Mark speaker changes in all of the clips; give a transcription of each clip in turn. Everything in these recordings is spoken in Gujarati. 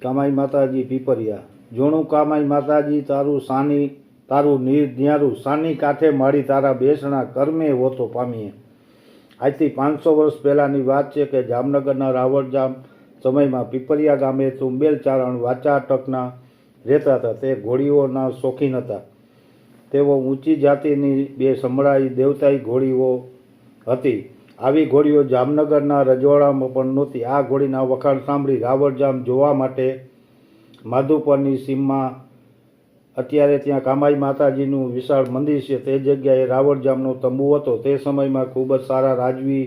Speaker 1: કામાઈ માતાજી પીપરિયા જોણું કામાઈ માતાજી તારું નીર ન્યારું સાની કાંઠે માડી તારા બેસણા કર્મે હોતો પામીએ। આજથી 500 વર્ષ પહેલાંની વાત છે કે જામનગરના રાવળજામ સમયમાં પીપરિયા ગામે ચુંબેલ ચારણ વાચાટકના રહેતા હતા। તે ઘોડીઓના શોખીન હતા। તેઓ ઊંચી જાતિની બે સમળાઈ દેવતાઈ ઘોડીઓ હતી। આવી ઘોડીઓ જામનગરના રજવાડામાં પણ નહોતી। આ ઘોડીના વખાણ સાંભળી રાવળજામ જોવા માટે માધુપરની સીમમાં અત્યારે ત્યાં કામાઈ માતાજીનું વિશાળ મંદિર છે તે જગ્યાએ રાવળજામનો તંબુ હતો। તે સમયમાં ખૂબ જ સારા રાજવી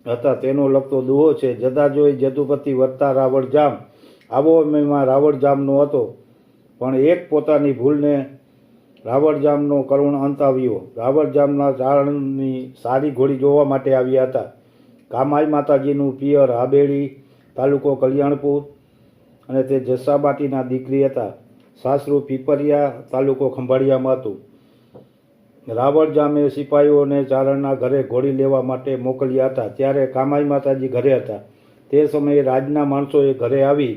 Speaker 1: હતા તેનો લગતો દુહો છે। જતા જોઈ જદુપતિ વર્તા રાવળજામ આવો સમયમાં રાવળજામનો હતો, પણ એક પોતાની ભૂલને રાવળજામનો કરુણ અંત આવ્યો। રાવળજામના ચારણની સારી ઘોડી જોવા માટે આવ્યા હતા। કામાઈ માતાજીનું પિયર હાબેડી, તાલુકો કલ્યાણપુર, અને તે જસાબાટીના દીકરી હતા। સાસરુ પીપરિયા, તાલુકો ખંભાળિયામાં હતું। રાવળજામે સિપાહીઓને ચારણના ઘરે ઘોડી લેવા માટે મોકલ્યા હતા। ત્યારે કામાઈ માતાજી ઘરે હતા। તે સમયે રાજના માણસોએ ઘરે આવી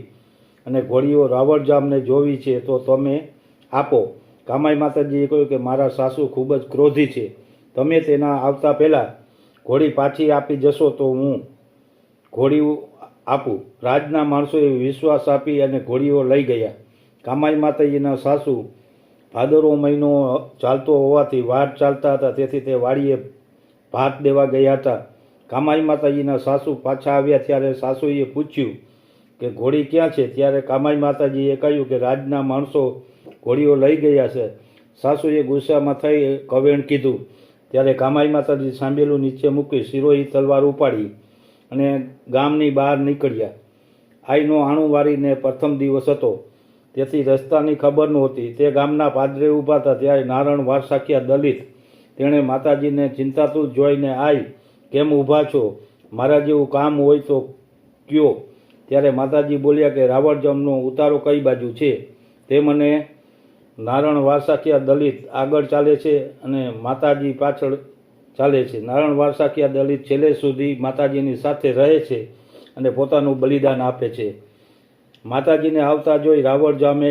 Speaker 1: અને ઘોડીઓ રાવળજામને જોવી છે તો તમે આપો। કામાઈ માતાજીએ કહ્યું કે મારા સાસુ ખૂબ જ ક્રોધી છે, તમે તેના આવતા પહેલાં ઘોડી પાછી આપી જશો તો હું ઘોડી આપું। રાજના માણસોએ વિશ્વાસ આપી અને ઘોડીઓ લઈ ગયા। કામાઈ માતાજીના સાસુ ભાદરવો મહિનો ચાલતો હોવાથી વાટ ચાલતા હતા, તેથી તે વાડીએ ભાત દેવા ગયા હતા। કામાઈ માતાજીના સાસુ પાછા આવ્યા ત્યારે સાસુએ પૂછ્યું કે ઘોડી ક્યાં છે? ત્યારે કામાઈ માતાજીએ કહ્યું કે રાજના માણસો ઘોડીઓ લઈ ગયા છે। સાસુએ ગુસ્સામાં થઈ કવેણ કીધું। ત્યારે કામાઈ માતાજી સાંભેલું નીચે મૂકી શિરોહી તલવાર ઉપાડી અને ગામની બહાર નીકળ્યા। આઈનો આણું વારીને પ્રથમ દિવસ હતો, તેથી રસ્તાની ખબર નહોતી। તે ગામના પાદરે ઊભા હતા ત્યારે નારણ વારસાખિયા દલિત તેણે માતાજીને ચિંતાતુર જોઈને આઈ કેમ ઊભા છો? મારા જેવું કામ હોય તો કયો? ત્યારે માતાજી બોલ્યા કે રાવળજામનો ઉતારો કઈ બાજુ છે તે મને નારણ વારસાખિયા દલિત આગળ ચાલે છે અને માતાજી પાછળ ચાલે છે। નારણ વારસાખિયા દલિત છેલ્લે સુધી માતાજીની સાથે રહે છે અને પોતાનું બલિદાન આપે છે। માતાજીને આવતા જોઈ રાવળજામે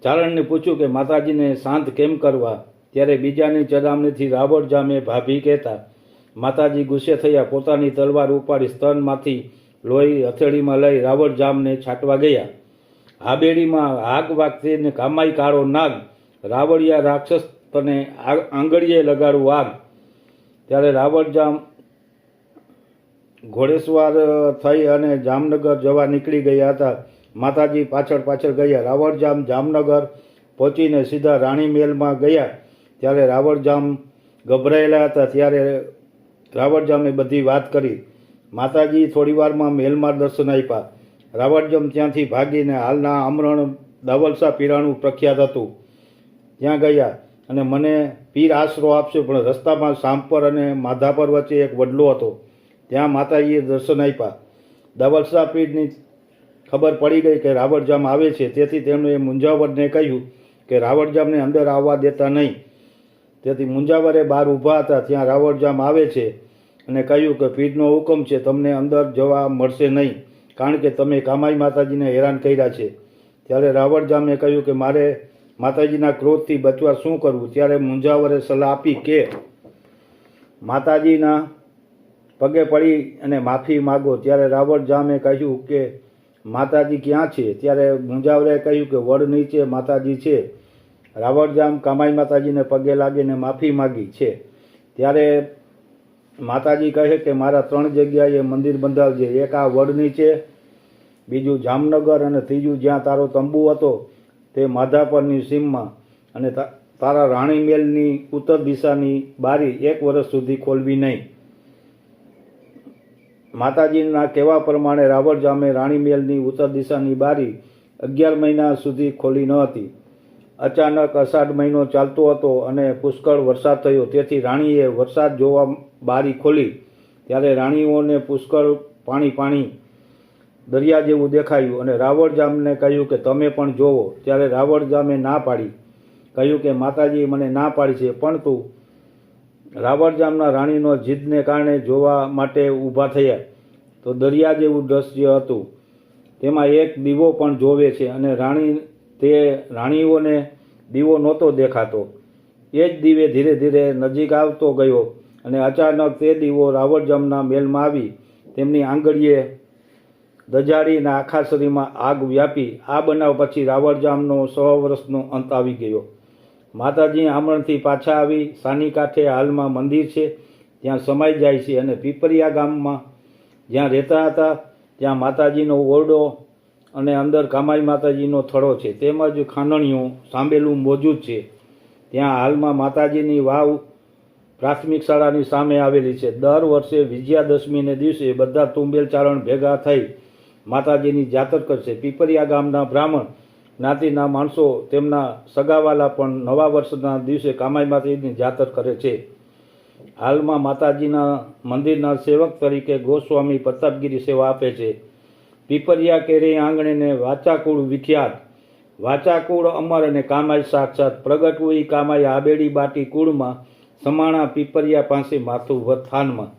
Speaker 1: ચારણને પૂછ્યું કે માતાજીને શાંત કેમ કરવા? ત્યારે બીજાની ચડામણીથી રાવળજામે ભાભી કહેતા માતાજી ગુસ્સે થયા। પોતાની તલવાર ઉપાડી સ્તનમાંથી લોહી હથેળીમાં લઈ રાવળજામને છાંટવા ગયા। હાબેડીમાં આગ વાગતીને કામાઈ કાળો નાગ, રાવળિયા રાક્ષસ તને આંગળીએ લગાડું આગ। ત્યારે રાવળજામ ઘોડેસવાર થઈ અને જામનગર જવા નીકળી ગયા હતા। માતાજી પાછળ પાછળ ગયા। રાવળજામ જામનગર પહોંચીને સીધા રાણી મહેલમાં ગયા। ત્યારે રાવળજામ ગભરાયેલા હતા। ત્યારે રાવળજામે બધી વાત કરી। માતાજી થોડીવારમાં મહેલમાં દર્શન આપ્યા। રાવળજામ ત્યાંથી ભાગીને હાલના આમરણ દાવલસા પીરાણું પ્રખ્યાત હતું ત્યાં ગયા અને મને પીર આશરો આપશે, પણ રસ્તામાં સાંપર અને માધાપર વચ્ચે એક વડલો હતો, ત્યાં માતાજીએ દર્શન આપ્યા। દાવલસા પીરની ખબર પડી ગઈ કે રાવળજામ આવે છે, તેથી તેમણે મુંજાવરને કહ્યું કે રાવળજામને અંદર આવવા દેતા નહીં। તેથી મુંજાવરે બહાર ઊભા હતા ત્યાં રાવળજામ આવે છે અને કહ્યું કે પીરનો હુકમ છે, તમને અંદર જવા મળશે નહીં, કારણ કે તમે કામાઈ માતાજીને હેરાન કર્યા છે। ત્યારે રાવળજામે કહ્યું કે મારે માતાજીના ક્રોધથી બચવા શું કરવું? ત્યારે મુંજાવરે સલાહ આપી કે માતાજીના પગે પડી અને માફી માગો। ત્યારે રાવળજામે કહ્યું કે માતાજી ક્યાં છે? ત્યારે મુંજાવરે કહ્યું કે વડ નીચે માતાજી છે। રાવળજામ કામાઈ માતાજીને પગે લાગીને માફી માગી છે। ત્યારે માતાજી કહે કે મારા 3 જગ્યાએ મંદિર બંધાવજે, એક આ વડ નીચે, બીજું જામનગર અને ત્રીજું જ્યાં તારો તંબુ હતો તે માધાપરની સીમમાં, અને તારા રાણી મહેલની ઉત્તર દિશાની બારી 1 વર્ષ સુધી ખોલવી નહીં। માતાજીના કહેવા પ્રમાણે રાવળજામે રાણી મહેલની ઉત્તર દિશાની બારી 11 મહિના સુધી ખોલી ન હતી। અચાનક અષાઢ મહિનો ચાલતો હતો અને પુષ્કળ વરસાદ થયો, તેથી રાણીએ વરસાદ જોવા બારી ખોલી। ત્યારે રાણીઓને પુષ્કળ પાણી દરિયા જેવું દેખાયું અને રાવળજામને કહ્યું કે તમે પણ જોવો। ત્યારે રાવળજામે ના પાડી, કહ્યું કે માતાજીએ મને ના પાડી છે, પણ તું રાવળજામના રાણીનો જીદને કારણે જોવા માટે ઊભા થયા તો દરિયા જેવું દ્રશ્ય હતું। તેમાં એક દીવો પણ જોવે છે અને રાણીઓને દીવો નહોતો દેખાતો. એ જ દીવે ધીરે ધીરે નજીક આવતો ગયો અને અચાનક તે દીવો રાવણજામના મહેલમાં આવી તેમની આંગળીએ દજાડીને આખા શરીરમાં આગ વ્યાપી. આ બનાવ પછી રાવણજામનો 100 વર્ષનો અંત આવી ગયો. માતાજી આમરણથી પાછા આવી સાની કાંઠે હાલમાં મંદિર છે ત્યાં સમાઈ જાય છે અને પીપરિયા ગામમાં જ્યાં રહેતા હતા ત્યાં માતાજીનો ઓરડો અને અંદર કામાઈ માતાજીનો થડો છે તેમજ ખાંડણીયું સાંભેલું મોજૂદ છે. ત્યાં હાલમાં માતાજીની વાવ પ્રાથમિક શાળાની સામે આવેલી છે. દર વર્ષે વિજયાદશમીને દિવસે બધા તુંબેલ ચારણ ભેગા થઈ માતાજીની જાતર કરશે. પીપરિયા ગામના બ્રાહ્મણ જ્ઞાતિના માણસો તેમના સગાવાલા પણ નવા વર્ષના દિવસે કામાઈ માતાજીની જાતર કરે છે. હાલમાં માતાજીના મંદિરના સેવક તરીકે ગોસ્વામી પ્રતાપગીરી સેવા આપે છે. પીપરિયા કેરી આંગણેને વાચાકુળ વિખ્યાત. વાચાકુળ અમર અને કામાઈ સાક્ષાત પ્રગટ હોય કામાઈ આબેડી બાટી કુળમાં સમાણા પીપરિયા પાસે માથું વથાનમાં.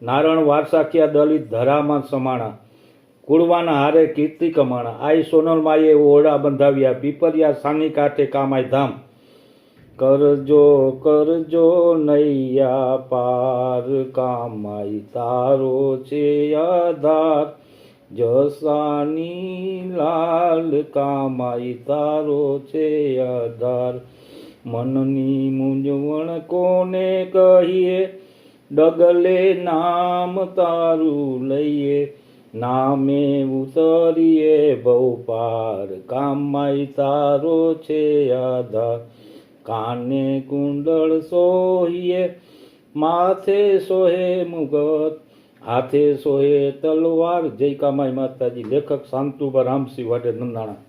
Speaker 1: નારણ વારસાખ્યા દલિત ધરામાં સમાણા કુળવાના હારે કીર્તિ કમાણા. આઈ સોનલમાએ ઓરડા બંધાવ્યા પીપરિયા સાની કાંઠે કામાઈ ધામ. કરજો કરજો નૈયા પાર કામાઈ તારો છે આધાર. જસાની લાલ કામાઈ તારો છે આધાર. મનની મૂંઝવણ કોને કહીએ ડગલે નામ તારું લઈએ. નામે ઉતરીએ ભવ પાર કામાઈ તારો છે આધાર. કાને કુંડળ સોહીએ માથે સોહે મુગટ હાથે સોહે તલવાર. જય કામાઈ માતાજી. લેખક શાંતુબા રામસિંહ વાટે નંદાણા.